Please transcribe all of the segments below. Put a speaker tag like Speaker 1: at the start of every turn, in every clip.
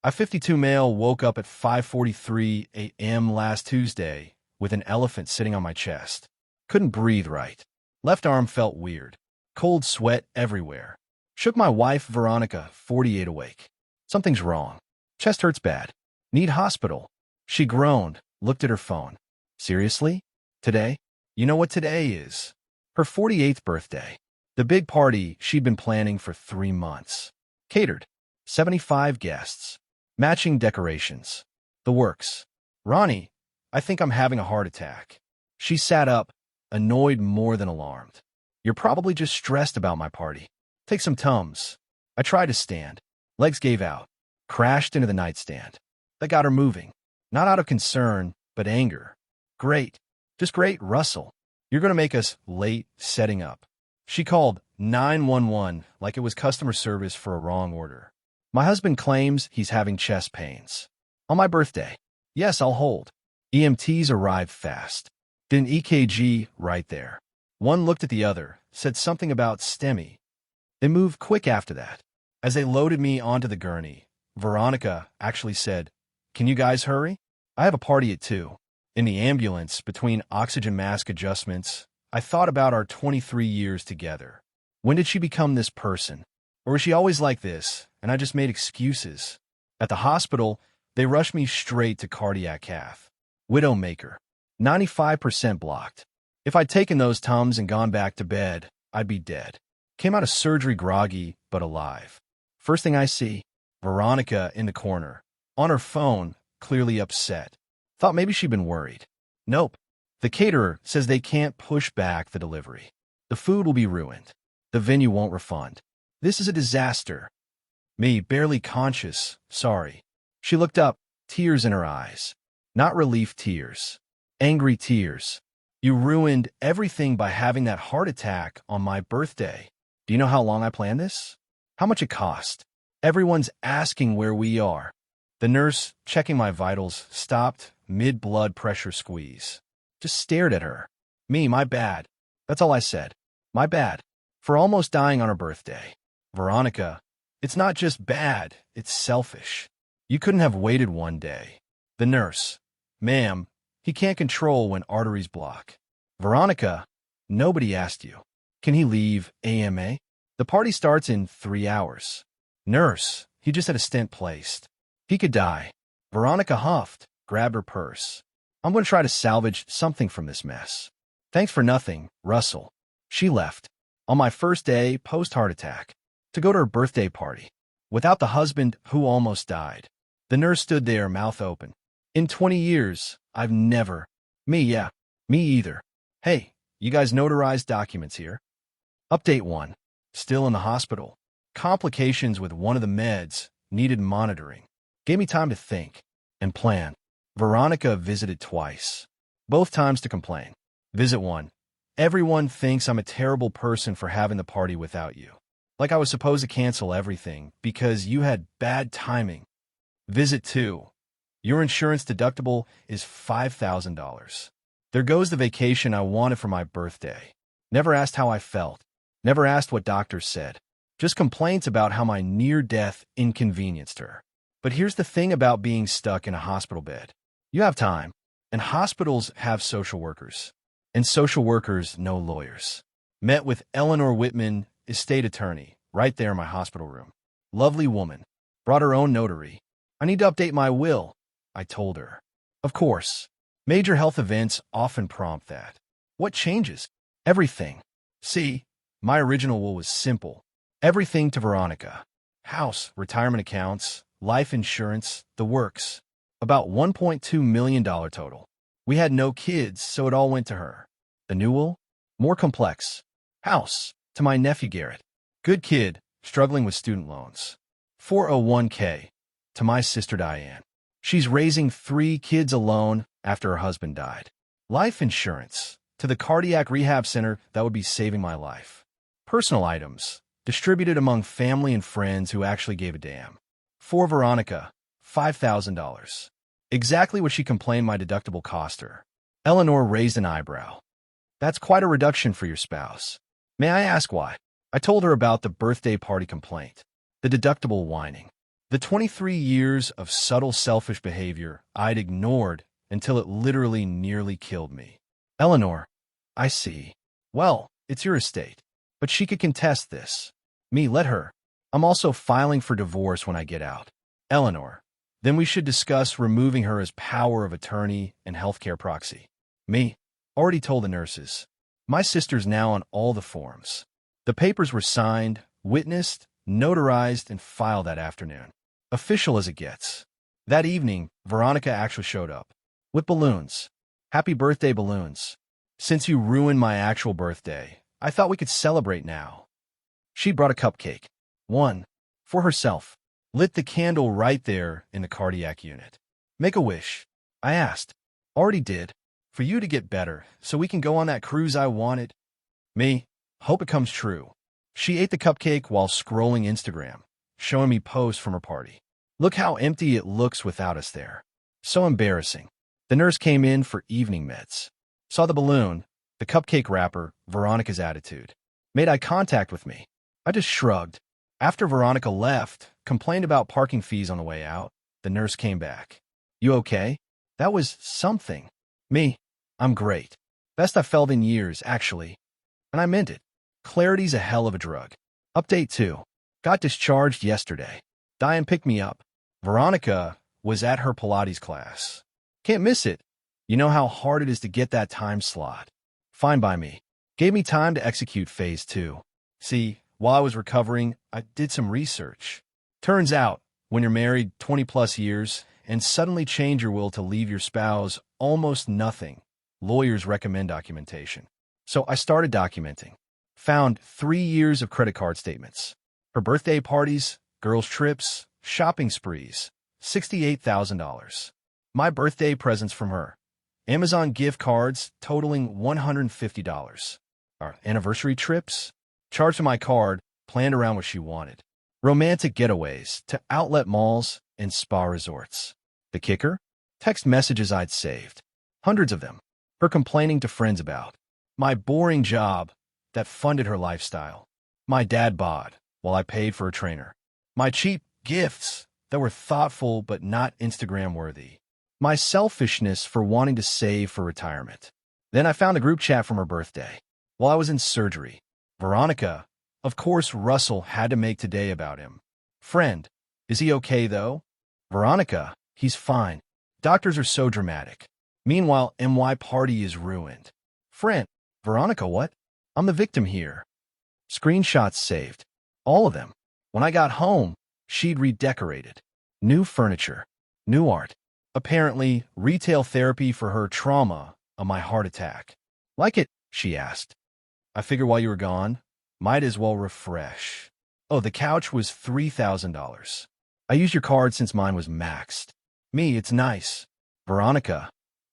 Speaker 1: I 52 male woke up at 5:43 a.m. last Tuesday with an elephant sitting on my chest. Couldn't breathe right. Left arm felt weird. Cold sweat everywhere. Shook my wife, Veronica, 48 awake. Something's wrong. Chest hurts bad. Need hospital. She groaned, looked at her phone. Seriously? Today? You know what today is? Her 48th birthday. The big party she'd been planning for 3 months. Catered. 75 guests. Matching decorations. The works. Ronnie, I think I'm having a heart attack. She sat up, annoyed more than alarmed. You're probably just stressed about my party. Take some Tums. I tried to stand. Legs gave out. Crashed into the nightstand. That got her moving. Not out of concern, but anger. Great. Just great, Russell. You're going to make us late setting up. She called 911 like it was customer service for a wrong order. My husband claims he's having chest pains. On my birthday. Yes, I'll hold. EMTs arrived fast. Did an EKG right there. One looked at the other, said something about STEMI. They moved quick after that. As they loaded me onto the gurney, Veronica actually said, "Can you guys hurry? I have a party at 2. In the ambulance, between oxygen mask adjustments, I thought about our 23 years together. When did she become this person? Or was she always like this, and I just made excuses? At the hospital, they rushed me straight to cardiac cath. Widowmaker. 95% blocked. If I'd taken those Tums and gone back to bed, I'd be dead. Came out of surgery groggy, but alive. First thing I see, Veronica in the corner. On her phone, clearly upset. Thought maybe she'd been worried. Nope. The caterer says they can't push back the delivery. The food will be ruined. The venue won't refund. This is a disaster. Me, barely conscious, sorry. She looked up, tears in her eyes. Not relief tears. Angry tears. You ruined everything by having that heart attack on my birthday. Do you know how long I planned this? How much it cost? Everyone's asking where we are. The nurse, checking my vitals, stopped mid-blood pressure squeeze. Just stared at her. Me, my bad. That's all I said. My bad. For almost dying on her birthday. Veronica, it's not just bad, it's selfish. You couldn't have waited 1 day. The nurse, ma'am, he can't control when arteries block. Veronica, nobody asked you. Can he leave AMA? The party starts in 3 hours. Nurse, he just had a stent placed. He could die. Veronica huffed, grabbed her purse. I'm going to try to salvage something from this mess. Thanks for nothing, Russell. She left. On my first day post-heart attack. To go to her birthday party. Without the husband who almost died. The nurse stood there, mouth open. In 20 years, I've never. Me either. Hey, you guys notarized documents here. Update 1. Still in the hospital. Complications with one of the meds, needed monitoring. Gave me time to think and plan. Veronica visited twice. Both times to complain. Visit 1. Everyone thinks I'm a terrible person for having the party without you. Like I was supposed to cancel everything because you had bad timing. Visit 2. Your insurance deductible is $5,000. There goes the vacation I wanted for my birthday. Never asked how I felt. Never asked what doctors said. Just complaints about how my near-death inconvenienced her. But here's the thing about being stuck in a hospital bed. You have time, and hospitals have social workers. And social workers know lawyers. Met with Eleanor Whitman, estate attorney, right there in my hospital room. Lovely woman. Brought her own notary. I need to update my will, I told her. Of course. Major health events often prompt that. What changes? Everything. See, my original will was simple. Everything to Veronica. House, retirement accounts, life insurance, the works. About $1.2 million total. We had no kids, so it all went to her. The new will? More complex. House, to my nephew Garrett. Good kid, struggling with student loans. 401k, to my sister Diane. She's raising 3 kids alone after her husband died. Life insurance, to the cardiac rehab center that would be saving my life. Personal items, distributed among family and friends who actually gave a damn. For Veronica, $5,000. Exactly what she complained my deductible cost her. Eleanor raised an eyebrow. That's quite a reduction for your spouse. May I ask why? I told her about the birthday party complaint. The deductible whining. The 23 years of subtle selfish behavior I'd ignored until it literally nearly killed me. Eleanor, I see. Well, it's your estate. But she could contest this. Me, let her. I'm also filing for divorce when I get out. Eleanor, then we should discuss removing her as power of attorney and healthcare proxy. Me, already told the nurses. My sister's now on all the forms. The papers were signed, witnessed, notarized, and filed that afternoon. Official as it gets. That evening, Veronica actually showed up. With balloons. Happy birthday balloons. Since you ruined my actual birthday, I thought we could celebrate now. She brought a cupcake. One. For herself. Lit the candle right there in the cardiac unit. Make a wish. I asked. Already did. For you to get better, so we can go on that cruise I wanted. Me. Hope it comes true. She ate the cupcake while scrolling Instagram, showing me posts from her party. Look how empty it looks without us there. So embarrassing. The nurse came in for evening meds. Saw the balloon, the cupcake wrapper, Veronica's attitude. Made eye contact with me. I just shrugged. After Veronica left, complained about parking fees on the way out, the nurse came back. You okay? That was something. Me. I'm great. Best I've felt in years, actually. And I meant it. Clarity's a hell of a drug. Update 2. Got discharged yesterday. Diane picked me up. Veronica was at her Pilates class. Can't miss it. You know how hard it is to get that time slot. Fine by me. Gave me time to execute phase 2. See, while I was recovering, I did some research. Turns out, when you're married 20+ years and suddenly change your will to leave your spouse almost nothing, lawyers recommend documentation. So I started documenting. Found 3 years of credit card statements. Her birthday parties, girls' trips, shopping sprees, $68,000. My birthday presents from her. Amazon gift cards totaling $150. Our anniversary trips, charged to my card, planned around what she wanted. Romantic getaways to outlet malls and spa resorts. The kicker? Text messages I'd saved. Hundreds of them. Her complaining to friends about. My boring job that funded her lifestyle. My dad bod while I paid for a trainer. My cheap gifts that were thoughtful but not Instagram-worthy. My selfishness for wanting to save for retirement. Then I found a group chat from her birthday. While I was in surgery. Veronica, of course Russell had to make today about him. Friend, is he okay though? Veronica, he's fine. Doctors are so dramatic. Meanwhile, MY party is ruined. Friend, Veronica, what? I'm the victim here. Screenshots saved. All of them. When I got home, she'd redecorated. New furniture. New art. Apparently, retail therapy for her trauma of my heart attack. Like it? She asked. I figure while you were gone, might as well refresh. Oh, the couch was $3,000. I used your card since mine was maxed. Me, it's nice. Veronica.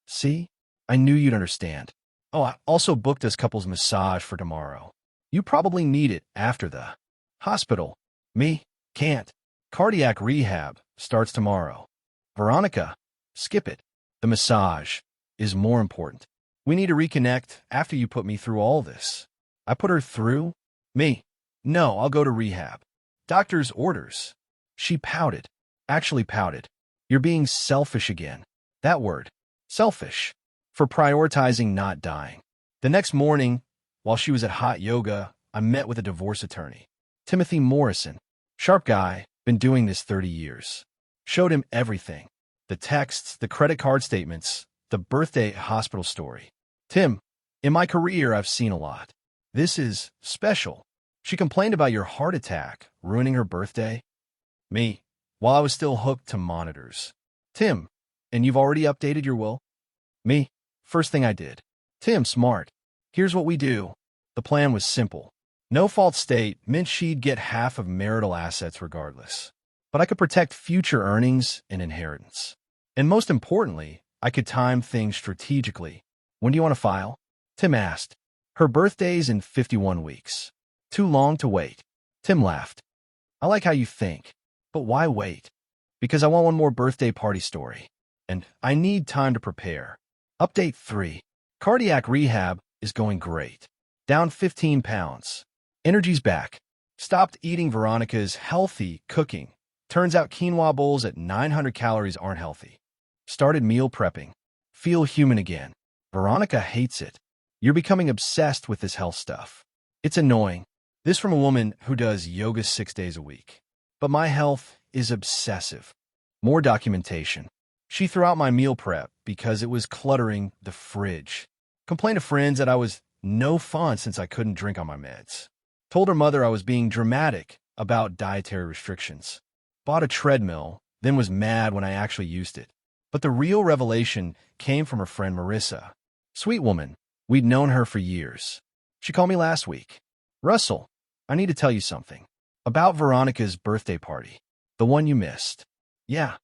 Speaker 1: See? I knew you'd understand. Oh, I also booked us couples massage for tomorrow. You probably need it after the hospital. Me? Can't. Cardiac rehab starts tomorrow. Veronica. Skip it. The massage is more important. We need to reconnect after you put me through all this. I put her through? Me. No, I'll go to rehab. Doctor's orders. She pouted. Actually pouted. You're being selfish again. That word. Selfish. For prioritizing not dying. The next morning, while she was at hot yoga, I met with a divorce attorney. Timothy Morrison. Sharp guy, been doing this 30 years. Showed him everything. The texts, the credit card statements, the birthday hospital story. Tim, in my career, I've seen a lot. This is special. She complained about your heart attack, ruining her birthday. Me, while I was still hooked to monitors. Tim, and you've already updated your will? Me, first thing I did. Tim, smart. Here's what we do. The plan was simple. No fault state meant she'd get half of marital assets regardless. But I could protect future earnings and inheritance. And most importantly, I could time things strategically. When do you want to file? Tim asked. Her birthday's in 51 weeks. Too long to wait. Tim laughed. I like how you think. But why wait? Because I want one more birthday party story. And I need time to prepare. Update 3. Cardiac rehab is going great. Down 15 pounds. Energy's back. Stopped eating Veronica's healthy cooking. Turns out quinoa bowls at 900 calories aren't healthy. Started meal prepping. Feel human again. Veronica hates it. You're becoming obsessed with this health stuff. It's annoying. This from a woman who does yoga 6 days a week. But my health is obsessive. More documentation. She threw out my meal prep because it was cluttering the fridge. Complained to friends that I was no fun since I couldn't drink on my meds. Told her mother I was being dramatic about dietary restrictions. Bought a treadmill, then was mad when I actually used it. But the real revelation came from her friend Marissa. Sweet woman. We'd known her for years. She called me last week. Russell, I need to tell you something. About Veronica's birthday party. The one you missed. Yeah.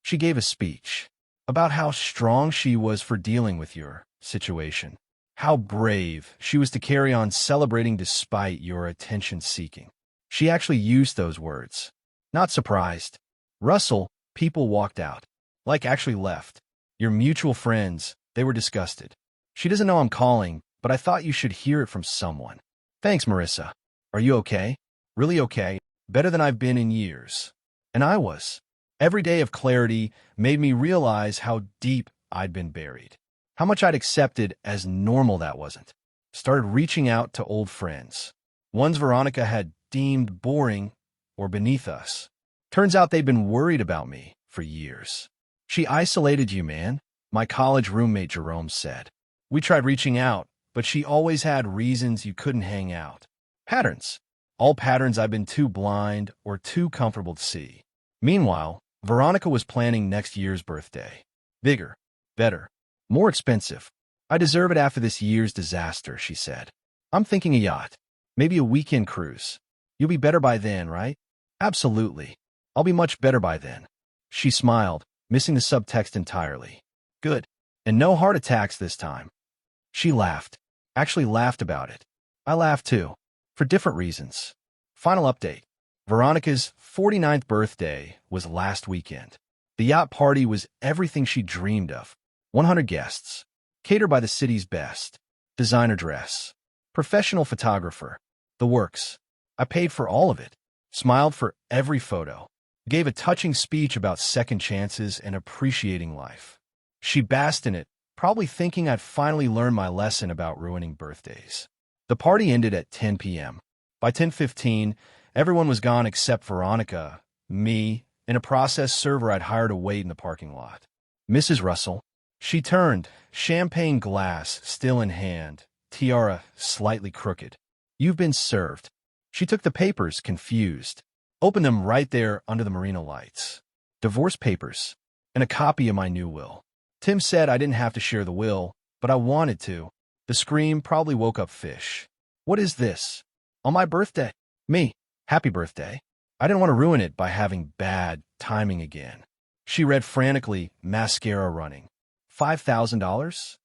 Speaker 1: She gave a speech about how strong she was for dealing with your situation. How brave she was to carry on celebrating despite your attention-seeking. She actually used those words. Not surprised. Russell, people walked out. Like actually left. Your mutual friends, they were disgusted. She doesn't know I'm calling, but I thought you should hear it from someone. Thanks, Marissa. Are you okay? Really okay? Better than I've been in years. And I was. Every day of clarity made me realize how deep I'd been buried. How much I'd accepted as normal that wasn't. Started reaching out to old friends. Ones Veronica had deemed boring or beneath us. Turns out they'd been worried about me for years. She isolated you, man, my college roommate Jerome said. We tried reaching out, but she always had reasons you couldn't hang out. Patterns. All patterns I've been too blind or too comfortable to see. Meanwhile, Veronica was planning next year's birthday. Bigger, better, more expensive. I deserve it after this year's disaster, she said. I'm thinking a yacht. Maybe a weekend cruise. You'll be better by then, right? Absolutely. I'll be much better by then. She smiled, missing the subtext entirely. Good. And no heart attacks this time. She laughed. Actually laughed about it. I laughed too. For different reasons. Final update. Veronica's 49th birthday was last weekend. The yacht party was everything she dreamed of. 100 guests. Catered by the city's best. Designer dress. Professional photographer. The works. I paid for all of it. Smiled for every photo. Gave a touching speech about second chances and appreciating life. She basked in it, probably thinking I'd finally learned my lesson about ruining birthdays. The party ended at 10 p.m. By 10:15, everyone was gone except Veronica, me, and a process server I'd hired to wait in the parking lot. Mrs. Russell. She turned, champagne glass still in hand, tiara slightly crooked. You've been served. She took the papers, confused. Opened them right there under the marina lights. Divorce papers. And a copy of my new will. Tim said I didn't have to share the will, but I wanted to. The scream probably woke up Fish. What is this? On my birthday? Me. Happy birthday. I didn't want to ruin it by having bad timing again. She read frantically, mascara running. $5,000?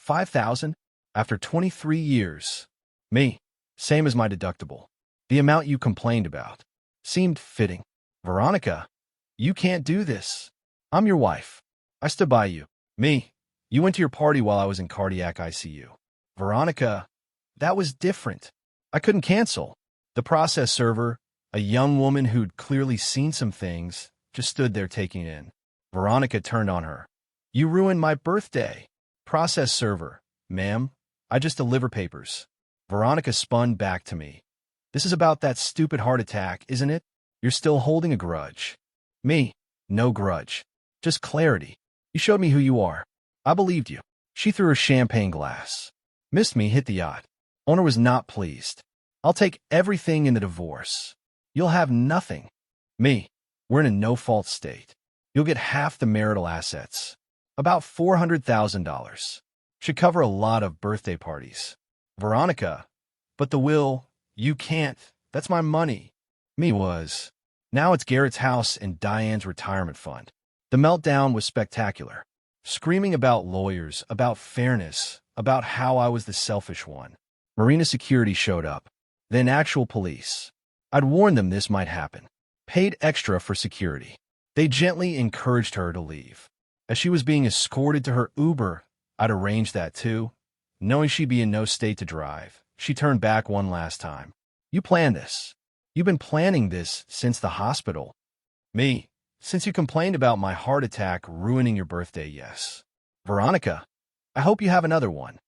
Speaker 1: $5,000? After 23 years. Me. Same as my deductible. The amount you complained about. Seemed fitting. Veronica, you can't do this. I'm your wife. I stood by you. Me. You went to your party while I was in cardiac ICU. Veronica, that was different. I couldn't cancel. The process server, a young woman who'd clearly seen some things, just stood there taking it in. Veronica turned on her. You ruined my birthday. Process server, ma'am, I just deliver papers. Veronica spun back to me. This is about that stupid heart attack, isn't it? You're still holding a grudge. Me, no grudge. Just clarity. You showed me who you are. I believed you. She threw her champagne glass. Missed me, hit the yacht. Owner was not pleased. I'll take everything in the divorce. You'll have nothing. Me, we're in a no-fault state. You'll get half the marital assets. About $400,000. Should cover a lot of birthday parties. Veronica, but the will, you can't. That's my money. Me was. Now it's Garrett's house and Diane's retirement fund. The meltdown was spectacular. Screaming about lawyers, about fairness, about how I was the selfish one. Marina security showed up. Then actual police. I'd warned them this might happen. Paid extra for security. They gently encouraged her to leave. As she was being escorted to her Uber, I'd arranged that too. Knowing she'd be in no state to drive, she turned back one last time. You planned this. You've been planning this since the hospital. Me. Since you complained about my heart attack ruining your birthday, yes. Veronica, I hope you have another one.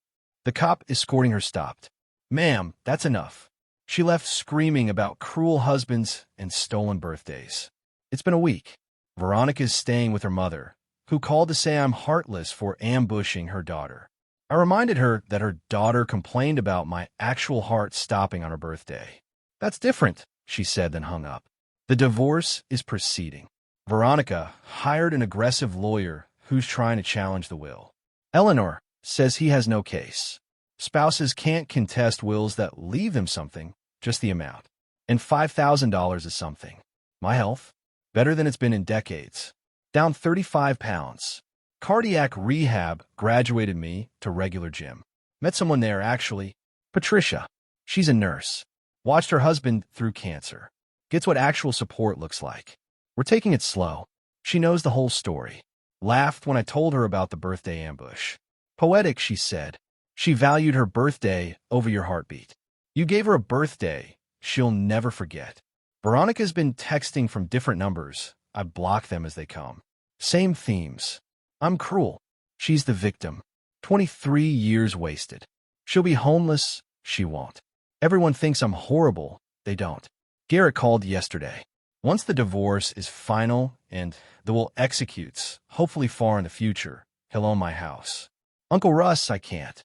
Speaker 1: The cop escorting her stopped. Ma'am, that's enough. She left screaming about cruel husbands and stolen birthdays. It's been a week. Veronica is staying with her mother, who called to say I'm heartless for ambushing her daughter. I reminded her that her daughter complained about my actual heart stopping on her birthday. That's different, she said, then hung up. The divorce is proceeding. Veronica hired an aggressive lawyer who's trying to challenge the will. Eleanor says he has no case. Spouses can't contest wills that leave them something, just the amount. And $5,000 is something. My health? Better than it's been in decades. Down 35 pounds. Cardiac rehab graduated me to regular gym. Met someone there, actually. Patricia. She's a nurse. Watched her husband through cancer. Gets what actual support looks like. We're taking it slow. She knows the whole story. Laughed when I told her about the birthday ambush. Poetic, she said. She valued her birthday over your heartbeat. You gave her a birthday she'll never forget. Veronica's been texting from different numbers. I block them as they come. Same themes. I'm cruel. She's the victim. 23 years wasted. She'll be homeless. She won't. Everyone thinks I'm horrible. They don't. Garrett called yesterday. Once the divorce is final and the will executes, hopefully far in the future, he'll own my house. Uncle Russ, I can't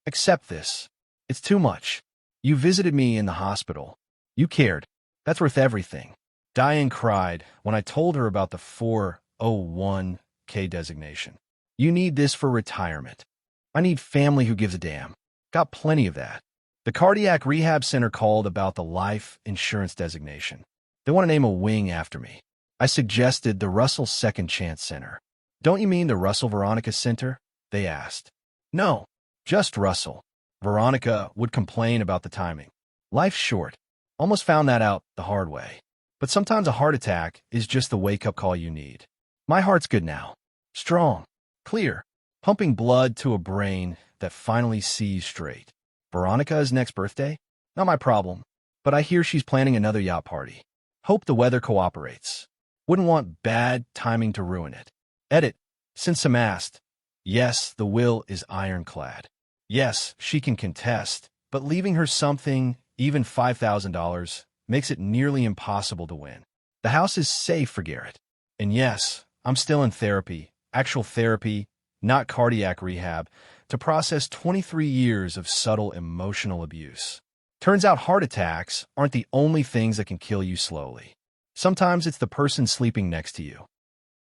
Speaker 1: accept this. It's too much. You visited me in the hospital. You cared. That's worth everything. Diane cried when I told her about the 401k designation. You need this for retirement. I need family who gives a damn. Got plenty of that. The cardiac rehab center called about the life insurance designation. They want to name a wing after me. I suggested the Russell Second Chance Center. Don't you mean the Russell Veronica Center? They asked. No, just Russell. Veronica would complain about the timing. Life's short. Almost found that out the hard way. But sometimes a heart attack is just the wake-up call you need. My heart's good now. Strong. Clear. Pumping blood to a brain that finally sees straight. Veronica's next birthday? Not my problem. But I hear she's planning another yacht party. Hope the weather cooperates. Wouldn't want bad timing to ruin it. Edit. Since I'm asked. Yes, the will is ironclad. Yes, she can contest, but leaving her something, even $5,000, makes it nearly impossible to win. The house is safe for Garrett. And yes, I'm still in therapy, actual therapy, not cardiac rehab, to process 23 years of subtle emotional abuse. Turns out heart attacks aren't the only things that can kill you slowly. Sometimes it's the person sleeping next to you.